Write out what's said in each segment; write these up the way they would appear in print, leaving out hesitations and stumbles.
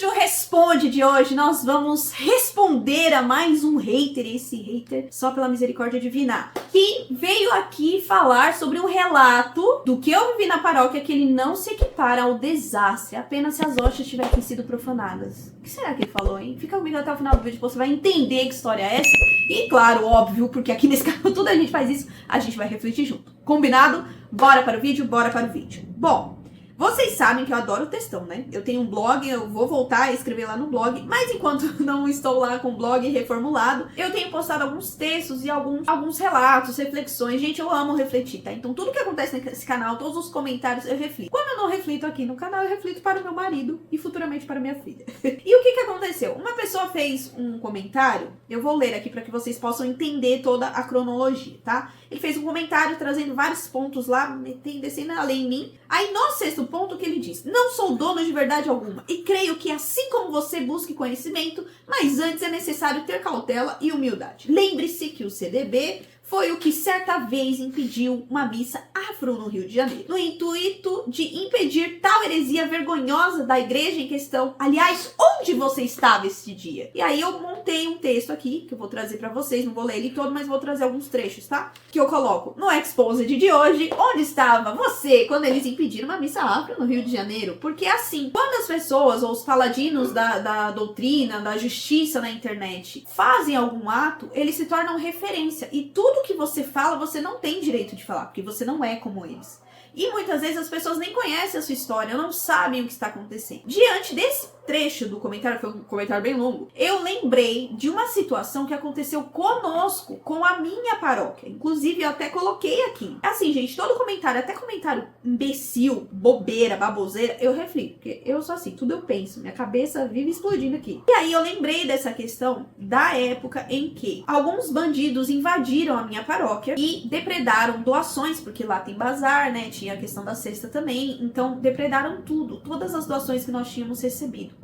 Vídeo Responde de hoje, nós vamos responder a mais um hater, esse hater, só pela misericórdia divina, que veio aqui falar sobre um relato do que eu vivi na paróquia, que ele não se equipara ao desastre, apenas se as hóstias tivessem sido profanadas. O que será que ele falou, hein? Fica comigo até o final do vídeo, você vai entender que história é essa. E claro, óbvio, porque aqui nesse canal tudo a gente faz isso, a gente vai refletir junto. Combinado? Bora para o vídeo, bora para o vídeo. Bom, vocês sabem que eu adoro textão, né? Eu tenho um blog, eu vou voltar a escrever lá no blog, mas enquanto não estou lá com o blog reformulado, eu tenho postado alguns textos e alguns relatos, reflexões. Gente, eu amo refletir, tá? Então tudo que acontece nesse canal, todos os comentários, eu reflito. Quando eu não reflito aqui no canal, eu reflito para o meu marido e futuramente para minha filha. E o que aconteceu? Uma pessoa fez um comentário, eu vou ler aqui para que vocês possam entender toda a cronologia, tá? Ele fez um comentário trazendo vários pontos lá, descendo além em mim. Aí no sexto ponto que ele diz: não sou dono de verdade alguma e creio que assim como você busque conhecimento, mas antes é necessário ter cautela e humildade. Lembre-se que o CDB foi o que certa vez impediu uma missa afro no Rio de Janeiro, no intuito de impedir tal heresia vergonhosa da igreja em questão. Aliás, onde você estava esse dia? E aí eu montei um texto aqui, que eu vou trazer pra vocês, não vou ler ele todo, mas vou trazer alguns trechos, tá? Que eu coloco no Exposed de hoje: onde estava você quando eles impediram uma missa afro no Rio de Janeiro? Porque assim, quando as pessoas, ou os paladinos da doutrina, da justiça na internet, fazem algum ato, eles se tornam referência, e tudo que você fala, você não tem direito de falar, porque você não é como eles. E muitas vezes as pessoas nem conhecem a sua história, não sabem o que está acontecendo. Diante desse trecho do comentário, foi um comentário bem longo, eu lembrei de uma situação que aconteceu conosco, com a minha paróquia. Inclusive, eu até coloquei aqui. Assim, gente, todo comentário, até comentário imbecil, bobeira, baboseira, eu reflito. Porque eu sou assim, tudo eu penso, minha cabeça vive explodindo aqui. E aí eu lembrei dessa questão da época em que alguns bandidos invadiram a minha paróquia e depredaram doações, porque lá tem bazar, né? Tinha a questão da cesta também. Então, depredaram tudo, todas as doações que nós tínhamos recebido.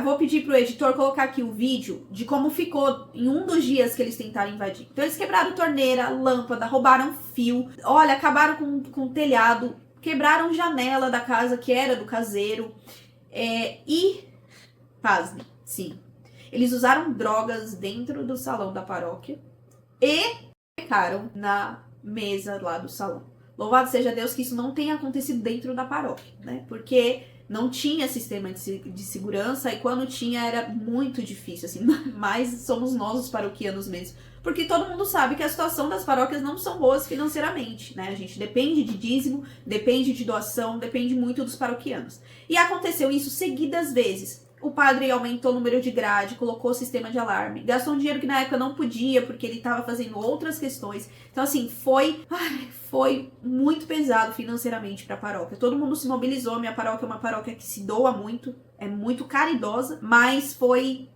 Vou pedir pro editor colocar aqui o vídeo de como ficou em um dos dias que eles tentaram invadir. Então eles quebraram torneira, lâmpada, roubaram fio, olha, acabaram com o telhado, quebraram janela da casa que era do caseiro, e, pasme, sim, eles usaram drogas dentro do salão da paróquia e pecaram na mesa lá do salão. Louvado seja Deus que isso não tenha acontecido dentro da paróquia, né? Porque não tinha sistema de segurança, e quando tinha era muito difícil, assim, mas somos nós os paroquianos mesmo. Porque todo mundo sabe que a situação das paróquias não são boas financeiramente, né? A gente depende de dízimo, depende de doação, depende muito dos paroquianos. E aconteceu isso seguidas vezes. O padre aumentou o número de grade, colocou sistema de alarme, gastou um dinheiro que na época não podia, porque ele estava fazendo outras questões. Então, assim, foi muito pesado financeiramente para a paróquia. Todo mundo se mobilizou. Minha paróquia é uma paróquia que se doa muito, é muito caridosa, mas foi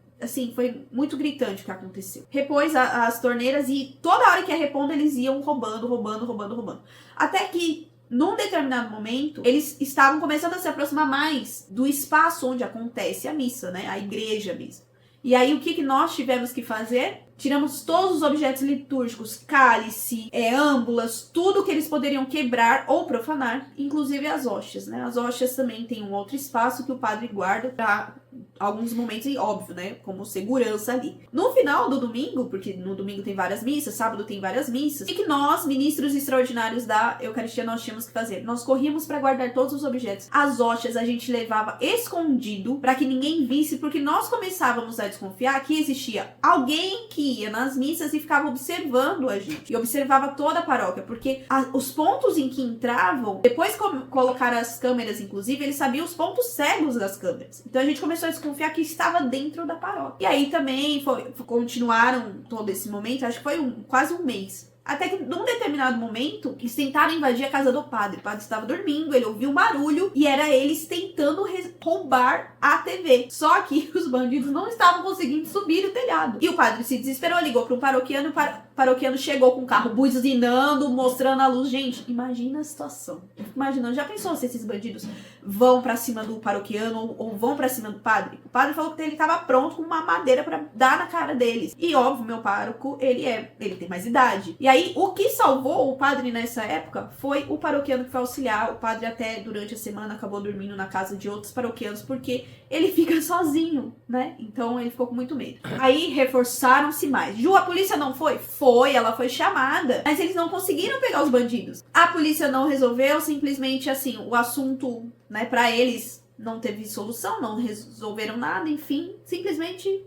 muito gritante o que aconteceu. Repôs as torneiras e toda hora que ia repondo, eles iam roubando. Até que, num determinado momento, eles estavam começando a se aproximar mais do espaço onde acontece a missa, né? A igreja mesmo. E aí, o que nós tivemos que fazer? Tiramos todos os objetos litúrgicos, cálice, âmbulas, tudo que eles poderiam quebrar ou profanar, inclusive as hóstias, né? As hóstias também tem um outro espaço que o padre guarda para alguns momentos, e óbvio, né? Como segurança ali. No final do domingo, porque no domingo tem várias missas, sábado tem várias missas, e que nós, ministros extraordinários da Eucaristia, nós tínhamos que fazer? Nós corríamos para guardar todos os objetos. As hóstias a gente levava escondido para que ninguém visse, porque nós começávamos a desconfiar que existia alguém que ia nas missas e ficava observando a gente. E observava toda a paróquia, porque os pontos em que entravam, depois que colocaram as câmeras, inclusive, eles sabiam os pontos cegos das câmeras. Então a gente começou a desconfiar que estava dentro da paróquia. E aí também continuaram todo esse momento, acho que foi quase um mês. Até que, num determinado momento, eles tentaram invadir a casa do padre. O padre estava dormindo, ele ouviu um barulho e era eles tentando roubar a TV. Só que os bandidos não estavam conseguindo subir o telhado. E o padre se desesperou, ligou para um paroquiano, o paroquiano chegou com o carro buzinando, mostrando a luz. Gente, imagina a situação. Imaginando, já pensou se esses bandidos vão para cima do paroquiano ou vão para cima do padre? O padre falou que ele estava pronto com uma madeira para dar na cara deles. E óbvio, meu pároco, ele tem mais idade. E aí, o que salvou o padre nessa época foi o paroquiano que foi auxiliar. O padre até durante a semana acabou dormindo na casa de outros paroquianos, porque ele fica sozinho, né? Então ele ficou com muito medo. Aí reforçaram-se mais. Ju, a polícia não foi? Foi, ela foi chamada. Mas eles não conseguiram pegar os bandidos. A polícia não resolveu, simplesmente assim, o assunto, né, pra eles não teve solução, não resolveram nada, enfim, simplesmente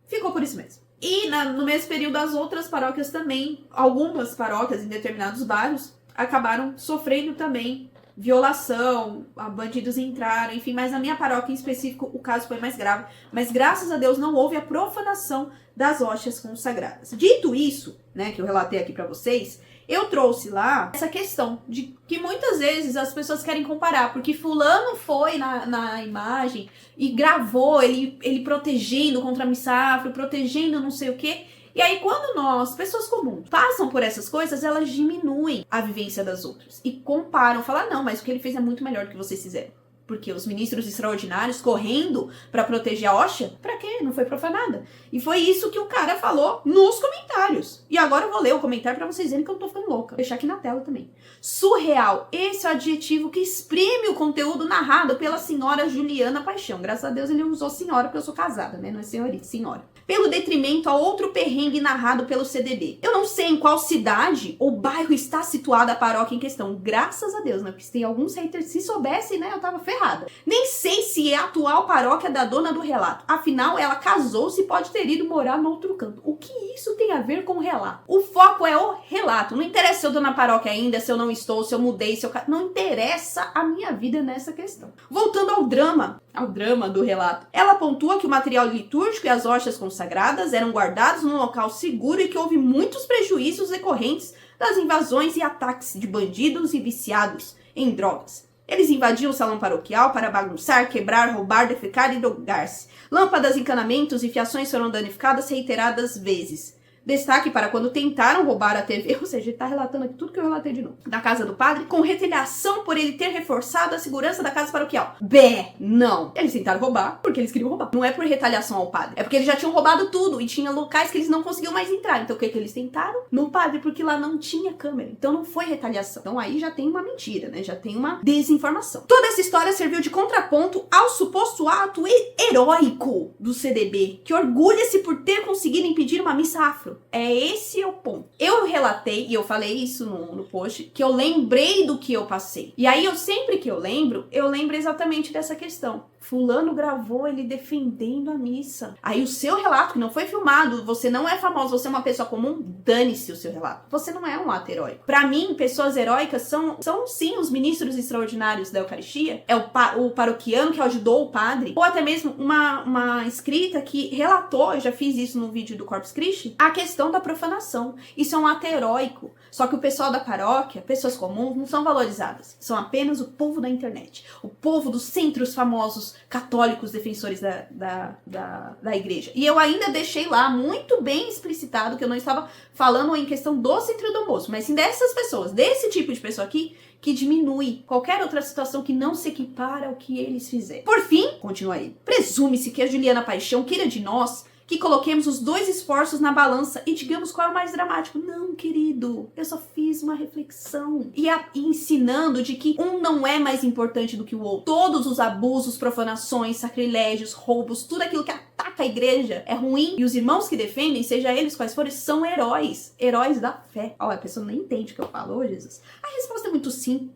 ficou por isso mesmo. E no mesmo período, as outras paróquias também, algumas paróquias em determinados bairros, acabaram sofrendo também violação, bandidos entraram, enfim, mas na minha paróquia em específico o caso foi mais grave. Mas graças a Deus não houve a profanação das hóstias consagradas. Dito isso, né, que eu relatei aqui pra vocês, eu trouxe lá essa questão de que muitas vezes as pessoas querem comparar, porque fulano foi na imagem e gravou ele protegendo contra a missa afro, protegendo não sei o quê. E aí quando nós, pessoas comuns, passam por essas coisas, elas diminuem a vivência das outras e comparam, falam, não, mas o que ele fez é muito melhor do que vocês fizeram. Porque os ministros extraordinários correndo pra proteger a hóstia, pra quê? Não foi profanada. E foi isso que o cara falou nos comentários. E agora eu vou ler o comentário pra vocês verem que eu tô ficando louca. Vou deixar aqui na tela também. Surreal. Esse é o adjetivo que exprime o conteúdo narrado pela senhora Juliana Paixão. Graças a Deus ele usou senhora, porque eu sou casada, né? Não é senhorita, senhora. Pelo detrimento a outro perrengue narrado pelo CDB. Eu não sei em qual cidade ou bairro está situada a paróquia em questão. Graças a Deus, né? Porque se tem alguns haters, se soubesse, né? Eu tava ferrada. Nem sei se é a atual paróquia da dona do relato. Afinal, ela casou-se e pode ter ido morar no outro canto. O que isso tem a ver com o relato? O foco é o relato. Não interessa se eu tô na paróquia ainda, se eu não estou, se eu mudei, se eu... Não interessa a minha vida nessa questão. Voltando ao drama do relato. Ela pontua que o material litúrgico e as hóstias consagradas eram guardados num local seguro e que houve muitos prejuízos decorrentes das invasões e ataques de bandidos e viciados em drogas. Eles invadiam o salão paroquial para bagunçar, quebrar, roubar, defecar e drogar-se. Lâmpadas, encanamentos e fiações foram danificadas reiteradas vezes. Destaque para quando tentaram roubar a TV, ou seja, ele tá relatando aqui tudo que eu relatei de novo, da casa do padre, com retaliação por ele ter reforçado a segurança da casa paroquial. Não. Eles tentaram roubar porque eles queriam roubar. Não é por retaliação ao padre, é porque eles já tinham roubado tudo e tinha locais que eles não conseguiam mais entrar. Então o que eles tentaram? No padre, porque lá não tinha câmera. Então não foi retaliação. Então aí já tem uma mentira, né? Já tem uma desinformação. Toda essa história serviu de contraponto ao suposto ato heróico do CDB, que orgulha-se por ter conseguido impedir uma missa afro. É esse o ponto. Eu relatei, e eu falei isso no post, que eu lembrei do que eu passei. E aí, sempre que eu lembro exatamente dessa questão. Fulano gravou ele defendendo a missa. Aí o seu relato, que não foi filmado, você não é famoso, você é uma pessoa comum, dane-se o seu relato. Você não é um ato heróico. Pra mim, pessoas heróicas são sim os ministros extraordinários da Eucaristia, é o paroquiano que ajudou o padre, ou até mesmo uma escrita que relatou, eu já fiz isso no vídeo do Corpus Christi, a questão da profanação. Isso é um ato heróico. Só que o pessoal da paróquia, pessoas comuns, não são valorizadas. São apenas o povo da internet. O povo dos centros famosos católicos defensores da igreja. E eu ainda deixei lá muito bem explicitado que eu não estava falando em questão do centro do moço, mas sim dessas pessoas, desse tipo de pessoa aqui, que diminui qualquer outra situação que não se equipara ao que eles fizeram. Por fim, continua aí, presume-se que a Juliana Paixão queira de nós que coloquemos os dois esforços na balança e digamos qual é o mais dramático. Não, querido, eu só fiz uma reflexão. E ensinando de que um não é mais importante do que o outro. Todos os abusos, profanações, sacrilégios, roubos, tudo aquilo que ataca a igreja é ruim. E os irmãos que defendem, seja eles quais forem, são heróis. Heróis da fé. Olha, a pessoa nem entende o que eu falo, ô Jesus. A resposta é muito simples.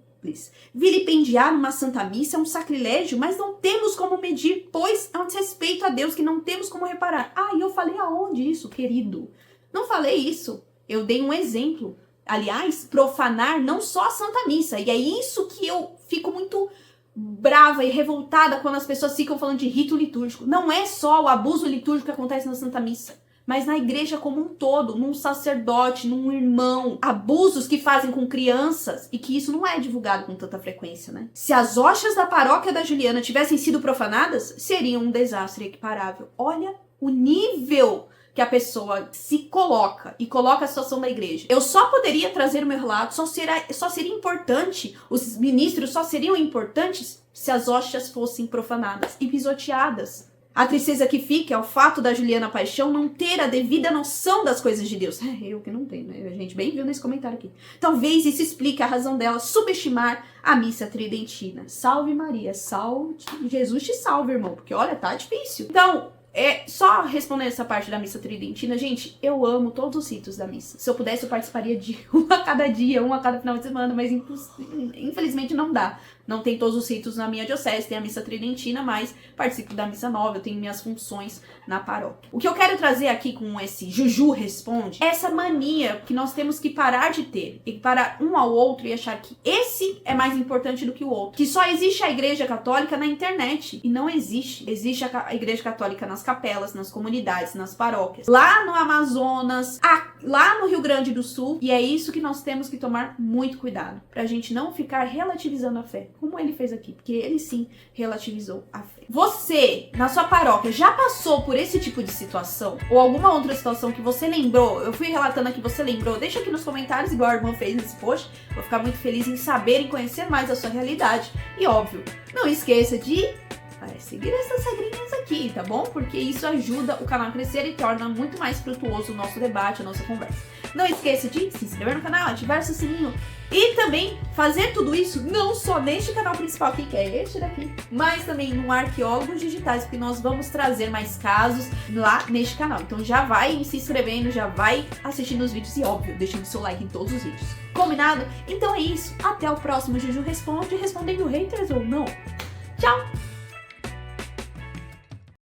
Vilipendiar uma santa missa é um sacrilégio, mas não temos como medir, pois é um desrespeito a Deus que não temos como reparar. E eu falei aonde isso, querido? Não falei isso. Eu dei um exemplo. Aliás, profanar não só a Santa Missa. E é isso que eu fico muito brava e revoltada quando as pessoas ficam falando de rito litúrgico. Não é só o abuso litúrgico que acontece na Santa Missa, mas na igreja como um todo, num sacerdote, num irmão. Abusos que fazem com crianças e que isso não é divulgado com tanta frequência, né? Se as hóstias da paróquia da Juliana tivessem sido profanadas, seria um desastre equiparável. Olha o nível que a pessoa se coloca e coloca a situação da igreja. Eu só poderia trazer o meu relato, só seria importante, os ministros só seriam importantes se as hóstias fossem profanadas e pisoteadas. A tristeza que fica é o fato da Juliana Paixão não ter a devida noção das coisas de Deus. Eu que não tenho, né? A gente bem viu nesse comentário aqui. Talvez isso explique a razão dela subestimar a missa tridentina. Salve Maria, salve, Jesus te salve, irmão, porque olha, tá difícil. Então, só respondendo essa parte da missa tridentina, gente, eu amo todos os ritos da missa. Se eu pudesse, eu participaria de um a cada dia, um a cada final de semana, mas infelizmente não dá. Não tem todos os ritos na minha diocese, tem a missa tridentina, mas participo da missa nova, eu tenho minhas funções na paróquia. O que eu quero trazer aqui com esse Juju Responde é essa mania que nós temos que parar de ter, e parar um ao outro e achar que esse é mais importante do que o outro. Que só existe a Igreja Católica na internet, e não existe. Existe a Igreja Católica nas capelas, nas comunidades, nas paróquias, lá no Amazonas, lá no Rio Grande do Sul, e é isso que nós temos que tomar muito cuidado, pra gente não ficar relativizando a fé, como ele fez aqui, porque ele sim relativizou a fé. Você, na sua paróquia, já passou por esse tipo de situação? Ou alguma outra situação que você lembrou? Eu fui relatando aqui, você lembrou? Deixa aqui nos comentários, igual a irmã fez nesse post. Vou ficar muito feliz em saber e conhecer mais a sua realidade. E óbvio, não esqueça de seguir essas regrinhas aqui, tá bom? Porque isso ajuda o canal a crescer e torna muito mais frutuoso o nosso debate, a nossa conversa. Não esqueça de se inscrever no canal, ativar o sininho e também fazer tudo isso não só neste canal principal aqui, que é este daqui, mas também no Arqueólogos Digitais, porque nós vamos trazer mais casos lá neste canal. Então já vai se inscrevendo, já vai assistindo os vídeos e, óbvio, deixando seu like em todos os vídeos. Combinado? Então é isso. Até o próximo Juju Responde, respondendo haters ou não. Tchau!